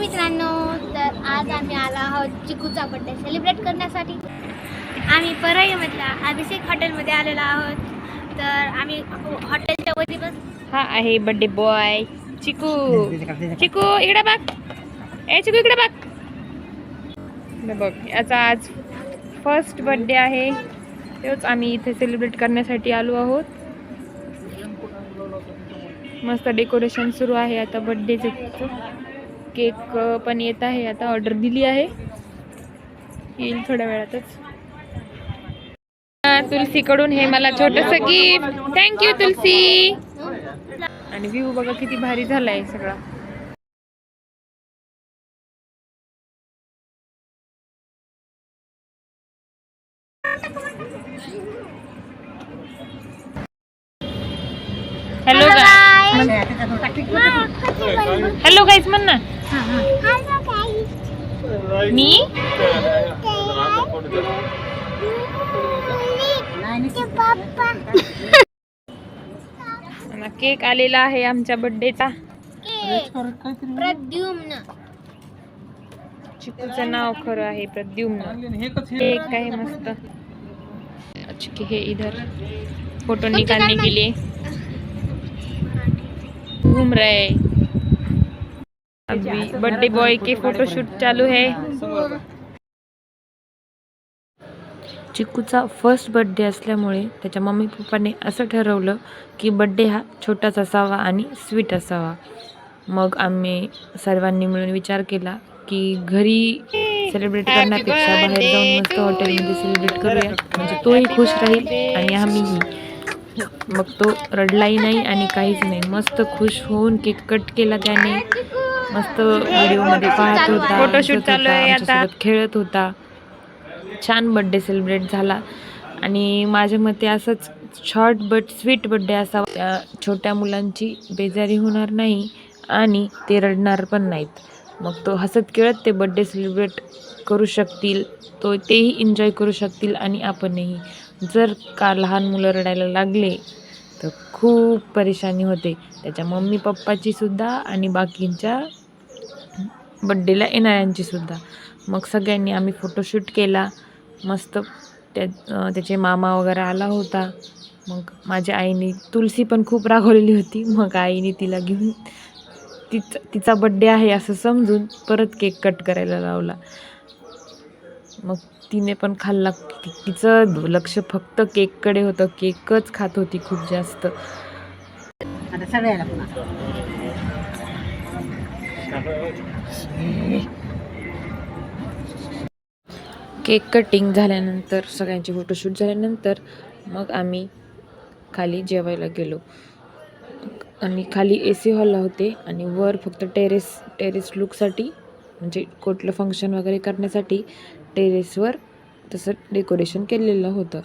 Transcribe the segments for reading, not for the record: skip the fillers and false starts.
मित्रांनो, तर आज आम्ही आलो आहोत चिकूचा बर्थडे सेलिब्रेट करण्यासाठी। आम्ही परळीमधल्या अभिषेक हॉटेलमध्ये आलेलो आहोत। तर आम्ही हॉटेलच्या वरती बस हा आहे बर्थडे बॉय चिकू। चिकू इकडे बघ, ए चिकू इकडे बघ। इकडे बघ, याचा आज फर्स्ट बर्थडे आहे, तेच आम्ही इथे सेलिब्रेट करण्यासाठी आलो आहोत। मस्त डेकोरेशन सुरू आहे आता बर्थडेचं। केक पण येत आहे, आता ऑर्डर दिली आहे, येईल थोड्या वेळातच। तुलसीकडून हे मला छोटंसं गिफ्ट, थँक्यू तुलसी। आणि व्ह्यू बघा किती भारी झालाय सगळा। हॅलो हॅलो गाईज म्हण ना। मी केक आलेला आहे आमच्या बर्थडेचा। प्रद्युम्न, चिकूचं नाव खरं आहे प्रद्युम्न। केक आहे मस्त। चिकू हे इधर फोटो निकालने के लिए घूम रहे। अभी बर्थडे बॉय के फोटोशूट चालू है। चिकूचा फर्स्ट बर्थडे असल्यामुळे त्याच्या मम्मी पप्पाने असं ठरवलं की बर्थडे हा छोटाच असावा आणि स्वीट असावा। मग आम्ही सर्वांनी मिळून विचार केला की घरी सेलिब्रेट करण्यापेक्षा बाहेर जाऊन मस्त हॉटेलमध्ये सेलिब्रेट करूया, म्हणजे तोही खुश राहील आणि आम्हीही। मग तो रडलाही नाही आणि काहीच नाही, मस्त खुश होऊन केक कट केला त्याने। मस्त व्हिडिओमध्ये पाहत होता, फोटोशूट चालू आहे, आमच्यासोबत खेळत होता। छान बर्थडे सेलिब्रेट झाला आणि माझ्या मते असंच शॉर्ट बट स्वीट बर्थडे असावा। त्या छोट्या मुलांची बेजारी होणार नाही आणि ते रडणार पण नाहीत। मग तो हसत खेळत ते बर्थडे सेलिब्रेट करू शकतील, तेही एन्जॉय करू शकतील आणि आपणही। जर का लहान मुलं रडायला लागले तर खूप परेशानी होते, त्याच्या मम्मी पप्पाची सुद्धा आणि बाकींच्या बड्डेला येणाऱ्यांची सुद्धा। मग सगळ्यांनी आम्ही फोटोशूट केला मस्त। त्याचे मामा वगैरे आला होता। मग माझ्या आईने, तुलसी पण खूप रागवलेली होती, मग आईने तिला घेऊन तिचा बड्डे आहे असं समजून परत केक कट करायला लावला। मग तिने पण खाल्ला। तिचं लक्ष फक्त केककडे होतं, केकच खात होती खूप जास्त। केक कटिंग झाल्यानंतर, सगळ्यांचे फोटोशूट झाल्यानंतर मग आम्ही खाली जेवायला गेलो। आणि खाली AC हॉलला होते आणि वर फक्त टेरेस लुकसाठी, म्हणजे कुठलं फंक्शन वगैरे करण्यासाठी टेरेसवर तसं डेकोरेशन केलेलं होतं।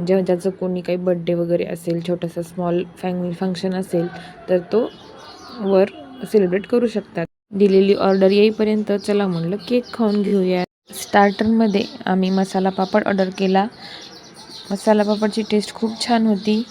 ज्याचं कोणी काही बड्डे वगैरे असेल, छोटंसं स्मॉल फॅमिली फंक्शन असेल तर तो वर सेलिब्रेट करू शकतात। दिलेली ऑर्डर येईपर्यंत चला म्हणलं केक खाऊन घेऊया। स्टार्टरमध्ये आम्ही मसाला पापड ऑर्डर केला। मसाला पापडची टेस्ट खूप छान होती,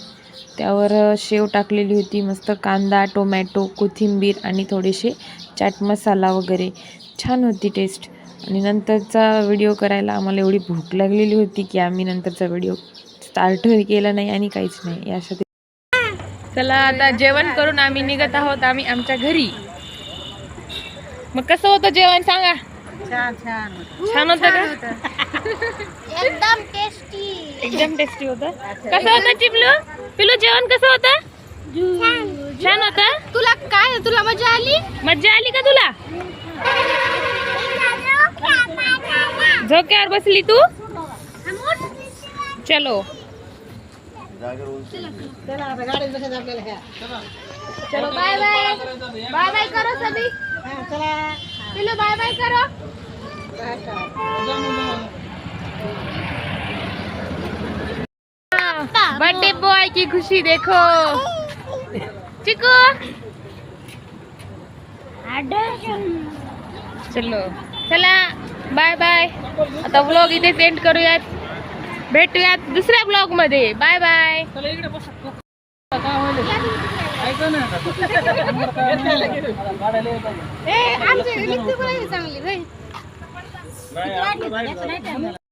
त्यावर शेव टाकलेली होती, मस्त कांदा, टोमॅटो, कोथिंबीर आणि थोडेसे चाट मसाला वगैरे, छान होती टेस्ट। आणि नंतरचा व्हिडिओ करायला आम्हाला एवढी भूक लागलेली होती की आम्ही नंतरचा व्हिडिओ स्टार्टही केला नाही आणि काहीच नाही यासाठी। चला आता जेवण करून आम्ही निघत आहोत आमच्या घरी। मग कसं होतं जेवण सांगा? छान होतं का? एकदम टेस्टी, एकदम टेस्टी होतं। कसं होतं चिपलू? पिलू जेवण कसं होतं? छान होतं। तुला मजा आली? मज्जा आली का तुला? झोक्यावर बसली तू? चलो चलो, बाय बाय। बाय बाय करो सभी। पिलू बाय बाय करो। बर्थडे बॉय की खुशी देखो। चिकू चलो, चला बाय बाय। आता व्लॉग इथे एंड करूयात, भेटूयात दुसऱ्या ब्लॉग मध्ये। Bye bye. आमची चांगली